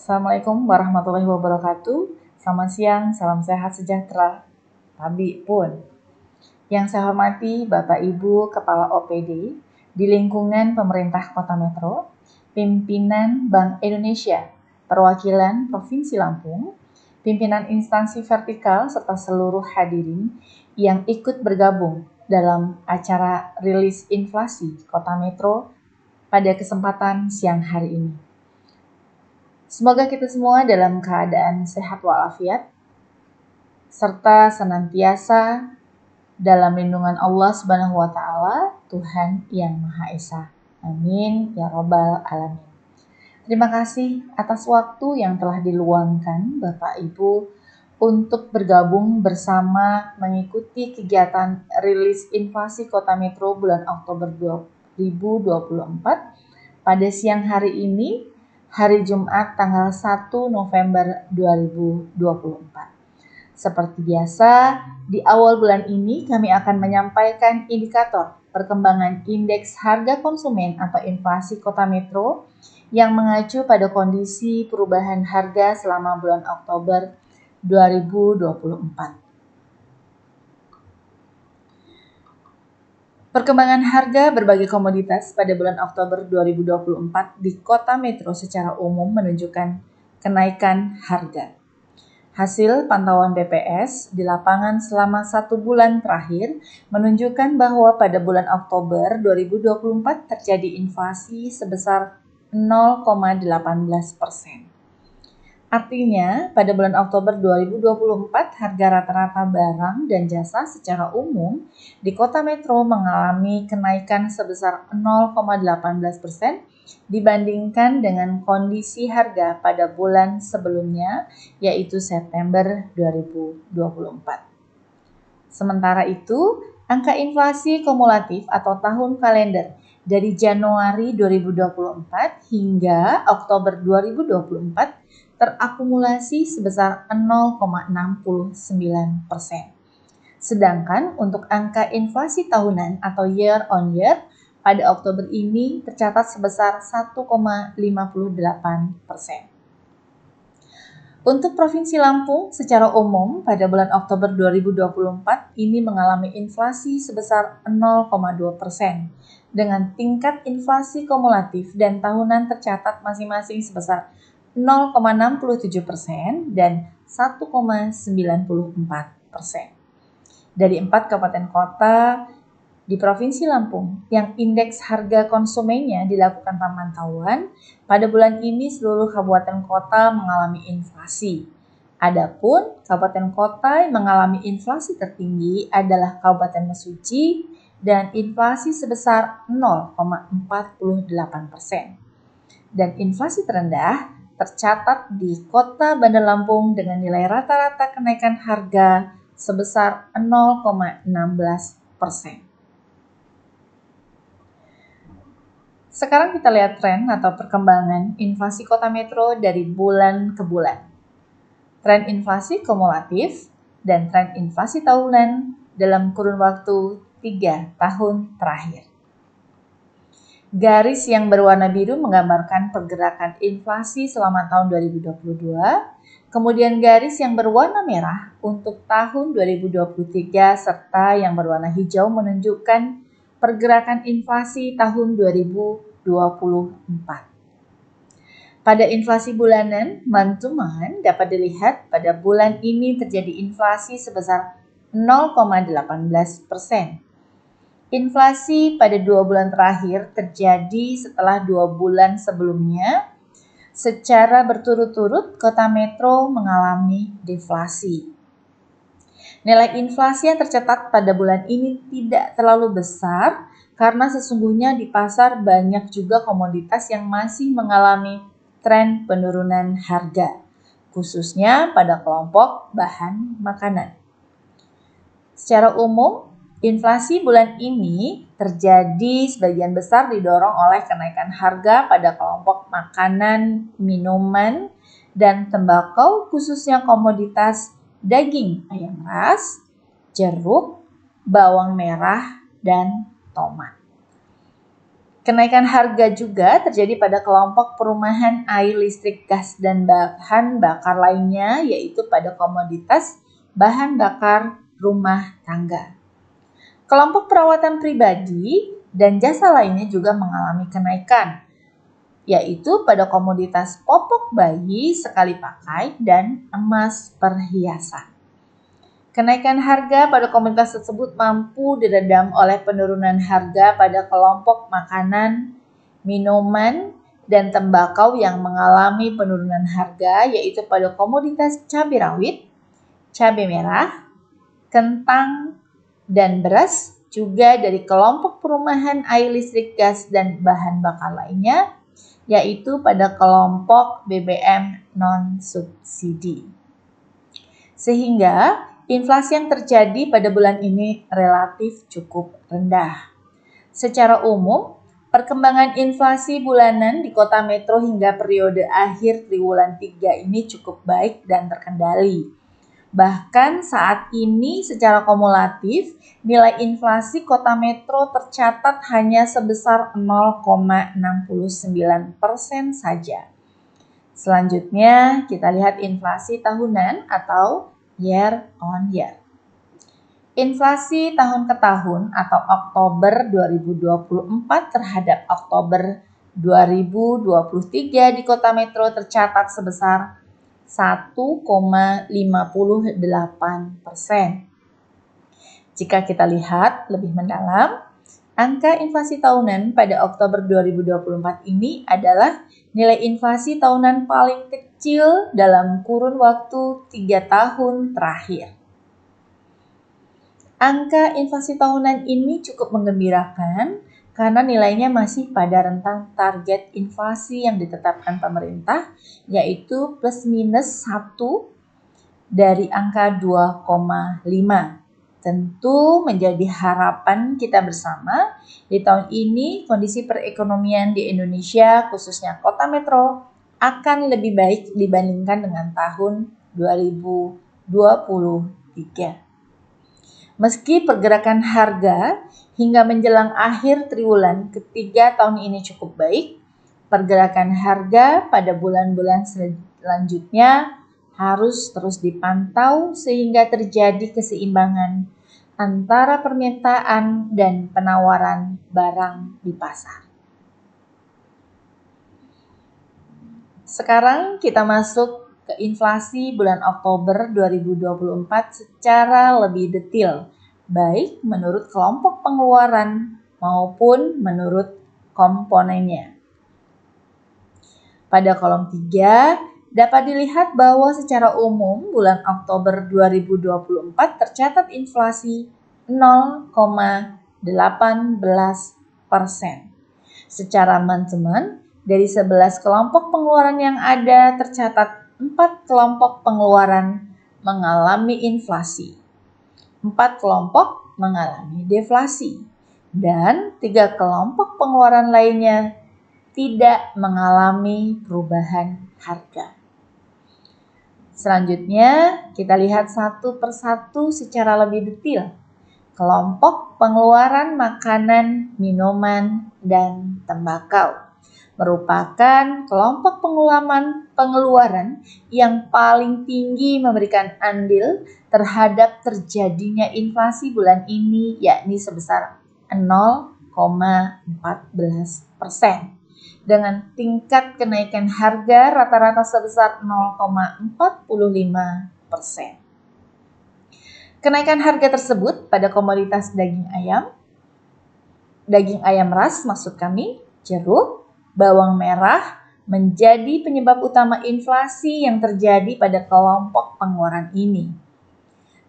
Assalamualaikum warahmatullahi wabarakatuh. Selamat siang, salam sehat sejahtera. Tabi pun. Yang saya hormati Bapak Ibu Kepala OPD di lingkungan pemerintah Kota Metro, pimpinan Bank Indonesia, perwakilan Provinsi Lampung, pimpinan instansi vertikal serta seluruh hadirin yang ikut bergabung dalam acara rilis inflasi Kota Metro pada kesempatan siang hari ini. Semoga kita semua dalam keadaan sehat walafiat, serta senantiasa dalam lindungan Allah Subhanahu wa Ta'ala, Tuhan yang Maha Esa. Amin ya Robbal Alamin. Terima kasih atas waktu yang telah diluangkan Bapak Ibu untuk bergabung bersama mengikuti kegiatan rilis inflasi Kota Metro bulan Oktober 2024 pada siang hari ini, hari Jumat tanggal 1 November 2024. Seperti biasa, di awal bulan ini kami akan menyampaikan indikator perkembangan indeks harga konsumen atau inflasi Kota Metro yang mengacu pada kondisi perubahan harga selama bulan Oktober 2024. Perkembangan harga berbagai komoditas pada bulan Oktober 2024 di Kota Metro secara umum menunjukkan kenaikan harga. Hasil pantauan BPS di lapangan selama 1 bulan terakhir menunjukkan bahwa pada bulan Oktober 2024 terjadi inflasi sebesar 0,18%. Artinya, pada bulan Oktober 2024, harga rata-rata barang dan jasa secara umum di Kota Metro mengalami kenaikan sebesar 0,18% dibandingkan dengan kondisi harga pada bulan sebelumnya, yaitu September 2024. Sementara itu, angka inflasi kumulatif atau tahun kalender dari Januari 2024 hingga Oktober 2024 terakumulasi sebesar 0,69%. Sedangkan untuk angka inflasi tahunan atau year on year pada Oktober ini tercatat sebesar 1,58%. Untuk Provinsi Lampung secara umum pada bulan Oktober 2024 ini mengalami inflasi sebesar 0,2% dengan tingkat inflasi kumulatif dan tahunan tercatat masing-masing sebesar 0,67% dan 1,94%. Dari 4 kabupaten kota di Provinsi Lampung yang indeks harga konsumennya dilakukan pemantauan, pada bulan ini seluruh kabupaten kota mengalami inflasi. Adapun kabupaten kota yang mengalami inflasi tertinggi adalah Kabupaten Mesuji dan inflasi sebesar 0,48%. Dan inflasi terendah tercatat di Kota Bandar Lampung dengan nilai rata-rata kenaikan harga sebesar 0,16%. Sekarang kita lihat tren atau perkembangan inflasi Kota Metro dari bulan ke bulan. Tren inflasi kumulatif dan tren inflasi tahunan dalam kurun waktu 3 tahun terakhir. Garis yang berwarna biru menggambarkan pergerakan inflasi selama tahun 2022, kemudian garis yang berwarna merah untuk tahun 2023 serta yang berwarna hijau menunjukkan pergerakan inflasi tahun 2024. Pada inflasi bulanan, month-to-month dapat dilihat pada bulan ini terjadi inflasi sebesar 0,18%. Inflasi pada 2 bulan terakhir terjadi setelah 2 bulan sebelumnya. Secara berturut-turut, Kota Metro mengalami deflasi. Nilai inflasi yang tercatat pada bulan ini tidak terlalu besar karena sesungguhnya di pasar banyak juga komoditas yang masih mengalami tren penurunan harga, khususnya pada kelompok bahan makanan. Secara umum, inflasi bulan ini terjadi sebagian besar didorong oleh kenaikan harga pada kelompok makanan, minuman, dan tembakau, khususnya komoditas daging ayam ras, jeruk, bawang merah, dan tomat. Kenaikan harga juga terjadi pada kelompok perumahan, air, listrik, gas, dan bahan bakar lainnya, yaitu pada komoditas bahan bakar rumah tangga. Kelompok perawatan pribadi dan jasa lainnya juga mengalami kenaikan, yaitu pada komoditas popok bayi, sekali pakai, dan emas perhiasan. Kenaikan harga pada komoditas tersebut mampu diredam oleh penurunan harga pada kelompok makanan, minuman, dan tembakau yang mengalami penurunan harga, yaitu pada komoditas cabai rawit, cabai merah, kentang, dan beras, juga dari kelompok perumahan, air, listrik, gas, dan bahan bakar lainnya, yaitu pada kelompok BBM non-subsidi. Sehingga inflasi yang terjadi pada bulan ini relatif cukup rendah. Secara umum, perkembangan inflasi bulanan di kota metro hingga periode akhir triwulan 3 ini cukup baik dan terkendali. Bahkan saat ini secara kumulatif, nilai inflasi kota metro tercatat hanya sebesar 0,69% saja. Selanjutnya, kita lihat inflasi tahunan atau year on year. Inflasi tahun ke tahun atau Oktober 2024 terhadap Oktober 2023 di kota metro tercatat sebesar 1,58%. Jika kita lihat lebih mendalam, angka inflasi tahunan pada Oktober 2024 ini adalah nilai inflasi tahunan paling kecil dalam kurun waktu 3 tahun terakhir. Angka inflasi tahunan ini cukup menggembirakan karena nilainya masih pada rentang target inflasi yang ditetapkan pemerintah, yaitu plus minus 1 dari angka 2,5. Tentu menjadi harapan kita bersama di tahun ini kondisi perekonomian di Indonesia, khususnya kota metro, akan lebih baik dibandingkan dengan tahun 2023. Meski pergerakan harga hingga menjelang akhir triwulan ketiga tahun ini cukup baik, pergerakan harga pada bulan-bulan selanjutnya harus terus dipantau sehingga terjadi keseimbangan antara permintaan dan penawaran barang di pasar. Sekarang kita masuk ke inflasi bulan Oktober 2024 secara lebih detail, baik menurut kelompok pengeluaran maupun menurut komponennya. Pada kolom 3, dapat dilihat bahwa secara umum bulan Oktober 2024 tercatat inflasi 0,18%. Secara amandemen, dari 11 kelompok pengeluaran yang ada tercatat 4 kelompok pengeluaran mengalami inflasi, 4 kelompok mengalami deflasi, dan 3 kelompok pengeluaran lainnya tidak mengalami perubahan harga. Selanjutnya, kita lihat satu persatu secara lebih detail. Kelompok pengeluaran makanan, minuman, dan tembakau merupakan kelompok pengeluaran yang paling tinggi memberikan andil terhadap terjadinya inflasi bulan ini, yakni sebesar 0,14%. Dengan tingkat kenaikan harga rata-rata sebesar 0,45%. Kenaikan harga tersebut pada komoditas daging ayam ras maksud kami, jeruk, bawang merah menjadi penyebab utama inflasi yang terjadi pada kelompok pengeluaran ini.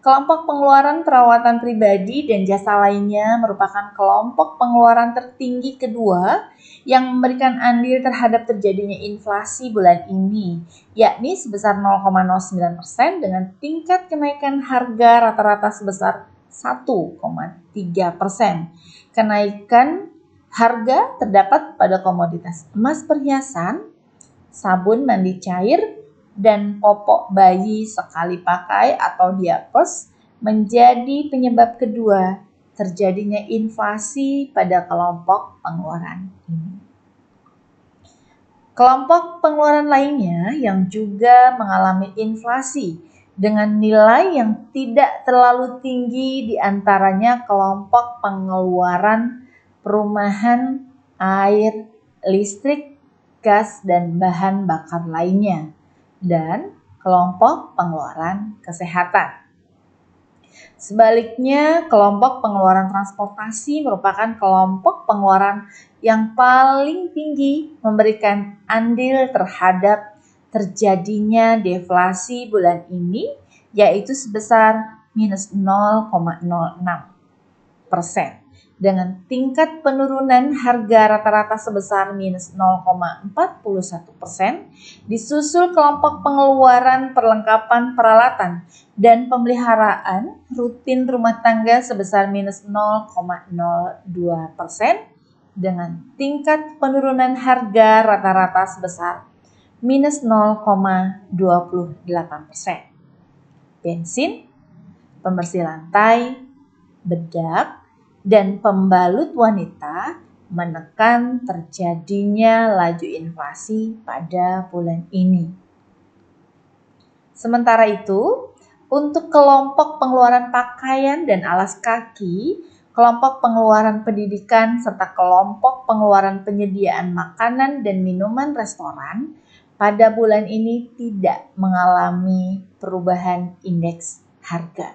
Kelompok pengeluaran perawatan pribadi dan jasa lainnya merupakan kelompok pengeluaran tertinggi kedua yang memberikan andil terhadap terjadinya inflasi bulan ini, yakni sebesar 0,09% dengan tingkat kenaikan harga rata-rata sebesar 1,3%. Kenaikan harga terdapat pada komoditas emas perhiasan, sabun mandi cair, dan popok bayi sekali pakai atau diapers menjadi penyebab kedua terjadinya inflasi pada kelompok pengeluaran ini. Kelompok pengeluaran lainnya yang juga mengalami inflasi dengan nilai yang tidak terlalu tinggi diantaranya kelompok pengeluaran perumahan, air, listrik, gas, dan bahan bakar lainnya, dan kelompok pengeluaran kesehatan. Sebaliknya, kelompok pengeluaran transportasi merupakan kelompok pengeluaran yang paling tinggi memberikan andil terhadap terjadinya deflasi bulan ini, yaitu sebesar minus 0,06%. Dengan tingkat penurunan harga rata-rata sebesar minus 0,41%, disusul kelompok pengeluaran perlengkapan peralatan dan pemeliharaan rutin rumah tangga sebesar minus 0,02% dengan tingkat penurunan harga rata-rata sebesar minus 0,28%. Bensin, pembersih lantai, bedak, dan pembalut wanita menekan terjadinya laju inflasi pada bulan ini. Sementara itu, untuk kelompok pengeluaran pakaian dan alas kaki, kelompok pengeluaran pendidikan, serta kelompok pengeluaran penyediaan makanan dan minuman restoran pada bulan ini tidak mengalami perubahan indeks harga.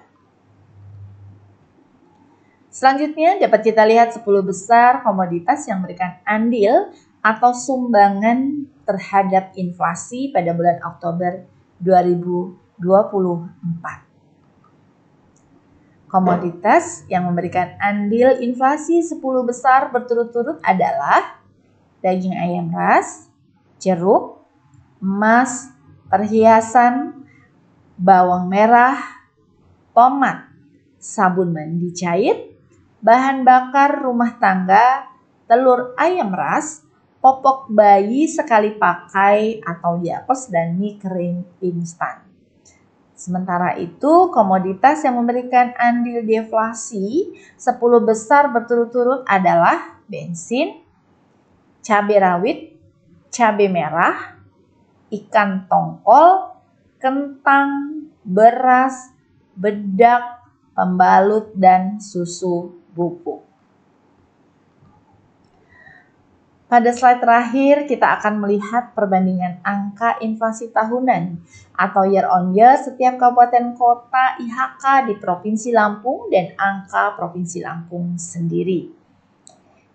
Selanjutnya dapat kita lihat 10 besar komoditas yang memberikan andil atau sumbangan terhadap inflasi pada bulan Oktober 2024. Komoditas yang memberikan andil inflasi 10 besar berturut-turut adalah daging ayam ras, jeruk, emas, perhiasan, bawang merah, tomat, sabun mandi cair, bahan bakar rumah tangga, telur ayam ras, popok bayi sekali pakai atau diapers, dan mie kering instan. Sementara itu, komoditas yang memberikan andil deflasi 10 besar berturut-turut adalah bensin, cabai rawit, cabai merah, ikan tongkol, kentang, beras, bedak, pembalut, dan susu bubuk. Pada slide terakhir, kita akan melihat perbandingan angka inflasi tahunan atau year on year setiap kabupaten kota IHK di Provinsi Lampung dan angka Provinsi Lampung sendiri.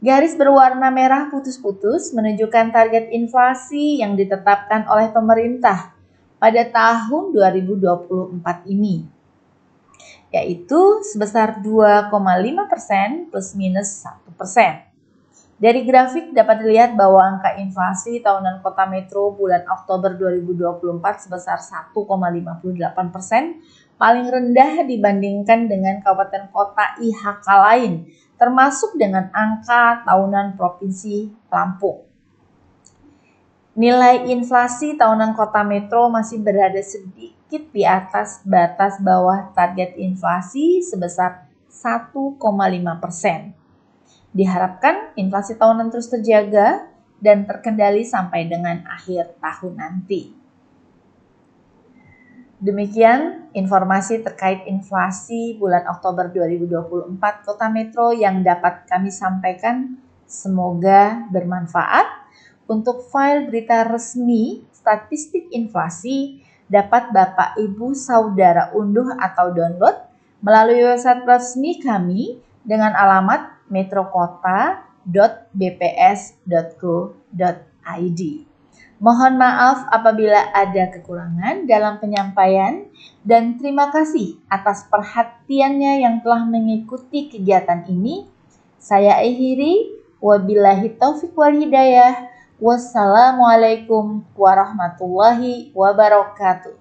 Garis berwarna merah putus-putus menunjukkan target inflasi yang ditetapkan oleh pemerintah pada tahun 2024 ini, yaitu sebesar 2,5% plus minus 1%. Dari grafik dapat dilihat bahwa angka inflasi tahunan Kota Metro bulan Oktober 2024 sebesar 1,58%, paling rendah dibandingkan dengan kabupaten kota IHK lain, termasuk dengan angka tahunan Provinsi Lampung. Nilai inflasi tahunan Kota Metro masih berada sedikit di atas batas bawah target inflasi sebesar 1,5%. Diharapkan inflasi tahunan terus terjaga dan terkendali sampai dengan akhir tahun nanti. Demikian informasi terkait inflasi bulan Oktober 2024 Kota Metro yang dapat kami sampaikan. Semoga bermanfaat. Untuk file berita resmi statistik inflasi dapat Bapak Ibu Saudara unduh atau download melalui website resmi kami dengan alamat metrokota.bps.go.id. Mohon maaf apabila ada kekurangan dalam penyampaian dan terima kasih atas perhatiannya yang telah mengikuti kegiatan ini. Saya akhiri, wabillahi taufiq wal hidayah. Wassalamualaikum warahmatullahi wabarakatuh.